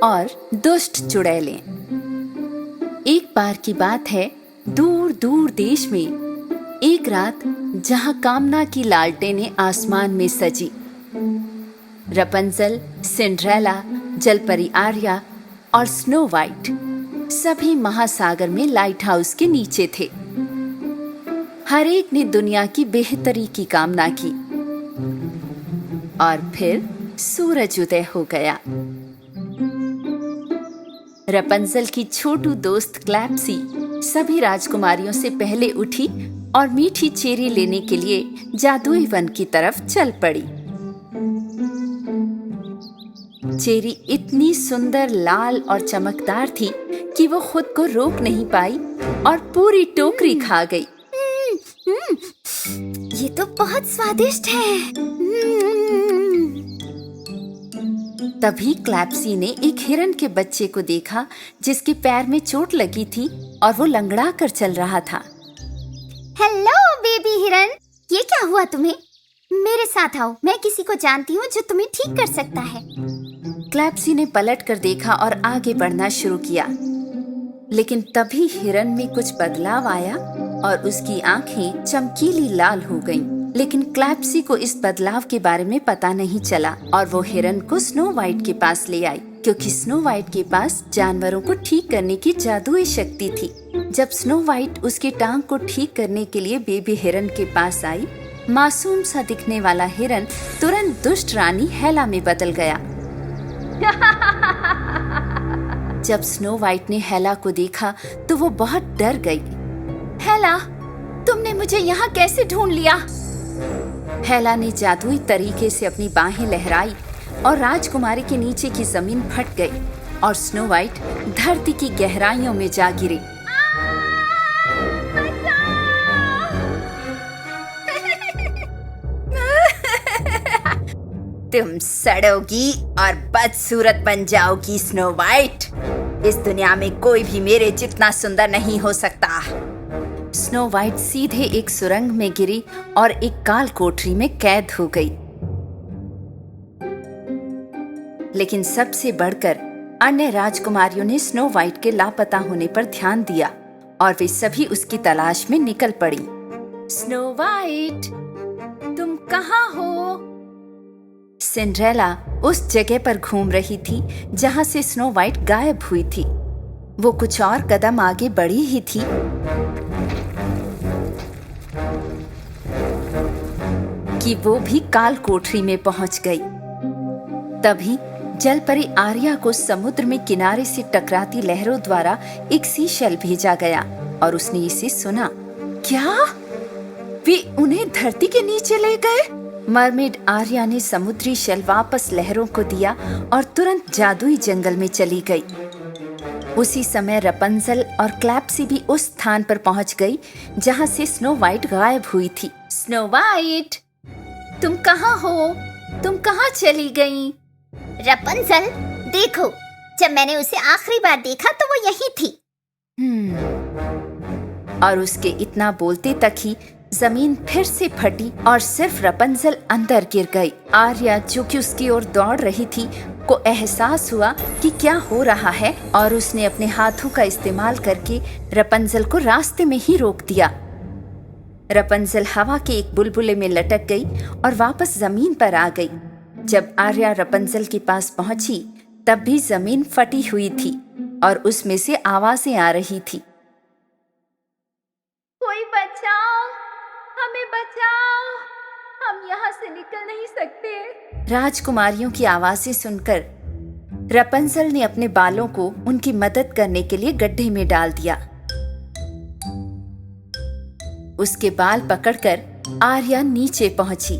और दुष्ट चुड़ैलें। एक बार की बात है, दूर दूर देश में एक रात जहां कामना की लालटेनें आसमान में सजी, रपंजल, सिंड्रेला, जलपरी आर्या और स्नो वाइट सभी महासागर में लाइट हाउस के नीचे थे। हर एक ने दुनिया की बेहतरी की कामना की और फिर सूरज उदय हो गया। रपंजल की छोटू दोस्त क्लैप्सी सभी राजकुमारियों से पहले उठी और मीठी चेरी लेने के लिए जादुई वन की तरफ चल पड़ी। चेरी इतनी सुंदर, लाल और चमकदार थी कि वो खुद को रोक नहीं पाई और पूरी टोकरी खा गई। ये तो बहुत स्वादिष्ट है। तभी क्लैप्सी ने एक हिरन के बच्चे को देखा जिसके पैर में चोट लगी थी और वो लंगड़ा कर चल रहा था। हेलो बेबी हिरन, ये क्या हुआ तुम्हें? मेरे साथ आओ, मैं किसी को जानती हूँ जो तुम्हें ठीक कर सकता है। क्लैप्सी ने पलट कर देखा और आगे बढ़ना शुरू किया, लेकिन तभी हिरन में कुछ बदलाव आया और उसकी आंखें चमकीली लाल हो गईं। लेकिन क्लैप्सी को इस बदलाव के बारे में पता नहीं चला और वो हिरन को स्नो वाइट के पास ले आई, क्योंकि स्नो वाइट के पास जानवरों को ठीक करने की जादुई शक्ति थी। जब स्नो वाइट उसकी टांग को ठीक करने के लिए बेबी हिरन के पास आई, मासूम सा दिखने वाला हिरन तुरंत दुष्ट रानी हेला में बदल गया। जब स्नो वाइट ने हेला को देखा तो वो बहुत डर गई। हेला, तुमने मुझे यहाँ कैसे ढूंढ लिया? हेला ने जादुई तरीके से अपनी बाहें लहराई और राजकुमारी के नीचे की जमीन फट गई और स्नो वाइट धरती की गहराइयों में जा गिरी। तुम सड़ोगी और बदसूरत बन जाओगी स्नो वाइट। इस दुनिया में कोई भी मेरे जितना सुंदर नहीं हो सकता। स्नो वाइट सीधे एक सुरंग में गिरी और एक काल कोठरी में कैद हो गई। लेकिन सबसे बढ़कर अन्य राजकुमारियों ने स्नो वाइट के लापता होने पर ध्यान दिया और वे सभी उसकी तलाश में निकल पड़ी। स्नो वाइट, तुम कहाँ हो? सिंड्रेला उस जगह पर घूम रही थी जहां से स्नो वाइट गायब हुई थी। वो कुछ और कदम आगे बढ़ी ही थी कि वो भी काल कोठरी में पहुंच गई। तभी जलपरी आर्या को समुद्र में किनारे से टकराती लहरों द्वारा एक सीशेल भेजा गया और उसने इसे सुना। क्या? वे उन्हें धरती के नीचे ले गए? मरमेड आर्या ने समुद्री शेल वापस लहरों को दिया और तुरंत जादुई जंगल में चली गई। उसी समय रपंजल और क्लैप्सी भी उस स्थान पर पहुंच गई जहां से स्नो वाइट गायब हुई थी। स्नो वाइट, तुम कहाँ हो? तुम कहाँ चली गई? रपंजल, देखो, जब मैंने उसे आखिरी बार देखा तो वो यही थी। और उसके इतना बोलते तक ही जमीन फिर से फटी और सिर्फ रपंजल अंदर गिर गई। आर्या, जो कि उसकी ओर दौड़ रही थी, को एहसास हुआ कि क्या हो रहा है और उसने अपने हाथों का इस्तेमाल करके रपंजल को रास्ते में ही रोक दिया। रपंजल हवा के एक बुलबुले में लटक गई और वापस जमीन पर आ गई। जब आर्या रपंजल के पास पहुंची तब भी जमीन फटी हुई थी और उसमें से आवाजें आ रही थी। कोई बचाओ, हमें बचाओ, हम यहाँ से निकल नहीं सकते। राजकुमारियों की आवाजें सुनकर रपंजल ने अपने बालों को उनकी मदद करने के लिए गड्ढे में डाल दिया। उसके बाल पकड़कर आर्या नीचे पहुंची।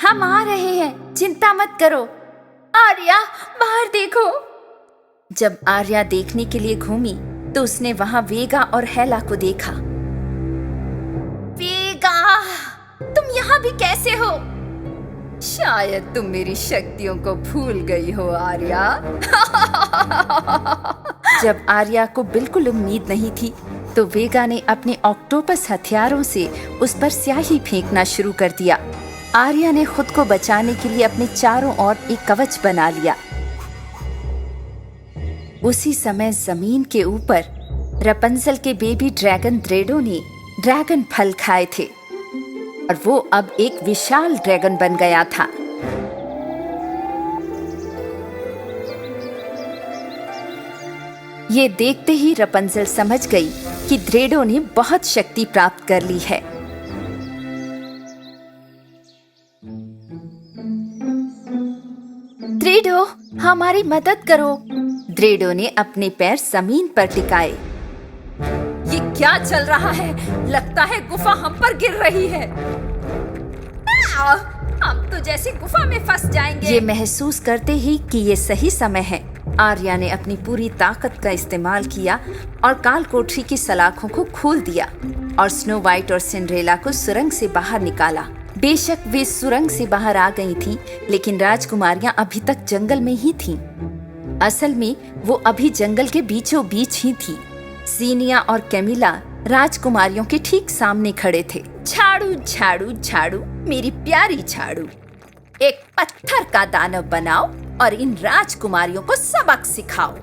हम आ रहे हैं, चिंता मत करो। आर्या, बाहर देखो। जब आर्या देखने के लिए घूमी तो उसने वहां वेगा और हेला को देखा। वेगा, तुम यहाँ भी कैसे हो? शायद तुम मेरी शक्तियों को भूल गई हो आर्या। जब आर्या को बिल्कुल उम्मीद नहीं थी तो वेगा ने अपने ऑक्टोपस हथियारों से उस पर स्याही फेंकना शुरू कर दिया। आर्या ने खुद को बचाने के लिए अपने चारों ओर एक कवच बना लिया। उसी समय जमीन के ऊपर रपंजल के बेबी ड्रैगन ड्रेडो ने ड्रैगन फल खाए थे और वो अब एक विशाल ड्रैगन बन गया था। ये देखते ही रपंजल समझ गई कि ड्रेडो ने बहुत शक्ति प्राप्त कर ली है। ड्रेडो, हमारी मदद करो। ड्रेडो ने अपने पैर जमीन पर टिकाए। ये क्या चल रहा है? लगता है गुफा हम पर गिर रही है। हम तो जैसे गुफा में फंस जाएंगे। ये महसूस करते ही कि ये सही समय है, आर्या ने अपनी पूरी ताकत का इस्तेमाल किया और काल कोठरी की सलाखों को खोल दिया और स्नो वाइट और सिंड्रेला को सुरंग से बाहर निकाला। बेशक वे सुरंग से बाहर आ गई थीं, लेकिन राजकुमारियां अभी तक जंगल में ही थीं। असल में वो अभी जंगल के बीचों बीच ही थी। जीनिया और कैमिला राजकुमारियों के ठीक सामने खड़े थे। झाड़ू झाड़ू झाड़ू, मेरी प्यारी झाड़ू, एक पत्थर का दानव बनाओ और इन राजकुमारियों को सबक सिखाओ।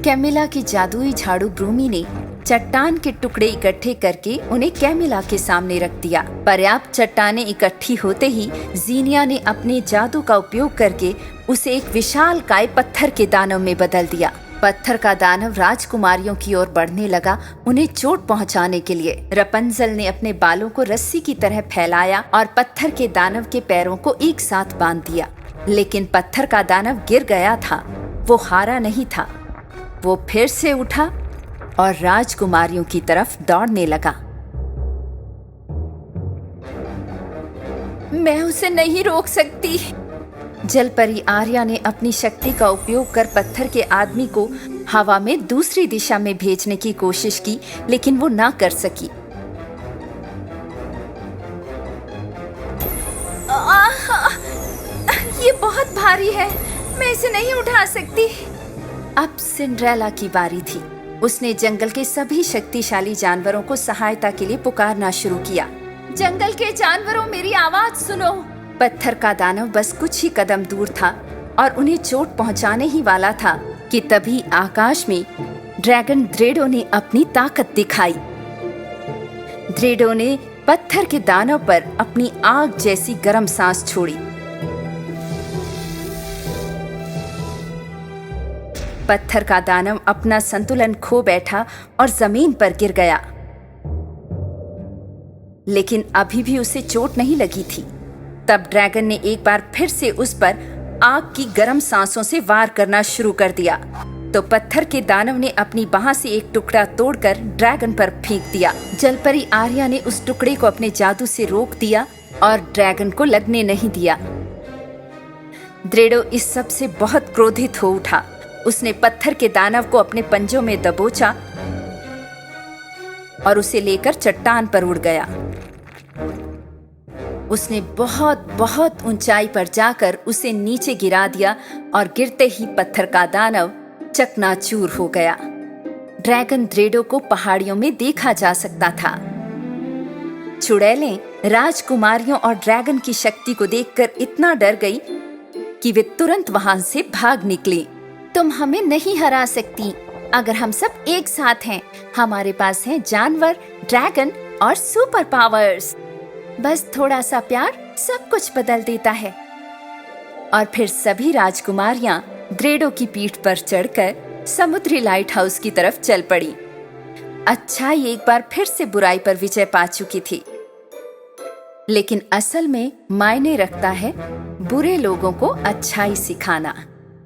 कैमिला की जादुई झाड़ू ब्रूमी ने चट्टान के टुकड़े इकट्ठे करके उन्हें कैमिला के सामने रख दिया। पर्याप्त चट्टानें इकट्ठी होते ही जीनिया ने अपने जादू का उपयोग करके उसे एक विशाल काय पत्थर के दानव में बदल दिया। पत्थर का दानव राजकुमारियों की ओर बढ़ने लगा, उन्हें चोट पहुंचाने के लिए। रपंजल ने अपने बालों को रस्सी की तरह फैलाया और पत्थर के दानव के पैरों को एक साथ बांध दिया, लेकिन पत्थर का दानव गिर गया था। वो हारा नहीं था। वो फिर से उठा और राजकुमारियों की तरफ दौड़ने लगा। मैं उसे नहीं रोक सकती। जलपरी आर्या ने अपनी शक्ति का उपयोग कर पत्थर के आदमी को हवा में दूसरी दिशा में भेजने की कोशिश की, लेकिन वो ना कर सकी। ये बहुत भारी है, मैं इसे नहीं उठा सकती। अब सिंड्रेला की बारी थी। उसने जंगल के सभी शक्तिशाली जानवरों को सहायता के लिए पुकारना शुरू किया। जंगल के जानवरों, मेरी आवाज सुनो। पत्थर का दानव बस कुछ ही कदम दूर था और उन्हें चोट पहुंचाने ही वाला था कि तभी आकाश में ड्रैगन ड्रेडो ने अपनी ताकत दिखाई। ड्रेडो ने पत्थर के दानव पर अपनी आग जैसी गर्म सांस छोड़ी। पत्थर का दानव अपना संतुलन खो बैठा और जमीन पर गिर गया, लेकिन अभी भी उसे चोट नहीं लगी थी। तब ड्रैगन ने एक बार फिर से उस पर आग की गर्म सांसों से वार करना शुरू कर दिया, तो पत्थर के दानव ने अपनी बाह से एक टुकड़ा तोड़कर ड्रैगन पर फेंक दिया। जलपरी आर्या ने उस टुकड़े को अपने जादू से रोक दिया और ड्रैगन को लगने नहीं दिया। ड्रेडो इस सब से बहुत क्रोधित हो उठा। उसने पत्थर के दानव को अपने पंजों में दबोचा और उसे लेकर चट्टान पर उड़ गया। उसने बहुत बहुत ऊंचाई पर जाकर उसे नीचे गिरा दिया और गिरते ही पत्थर का दानव चकनाचूर हो गया। ड्रैगन ड्रेडो को पहाड़ियों में देखा जा सकता था। चुड़ैलें राजकुमारियों और ड्रैगन की शक्ति को देखकर इतना डर गई कि वे तुरंत वहां से भाग निकली। तुम हमें नहीं हरा सकती अगर हम सब एक साथ हैं। हमारे पास हैं जानवर, ड्रैगन और सुपर पावर्स। बस थोड़ा सा प्यार सब कुछ बदल देता है। और फिर सभी राजकुमारियां ड्रेडो की पीठ पर चढ़कर समुद्री लाइट हाउस की तरफ चल पड़ी। अच्छाई एक बार फिर से बुराई पर विजय पा चुकी थी, लेकिन असल में मायने रखता है बुरे लोगों को अच्छाई सिखाना।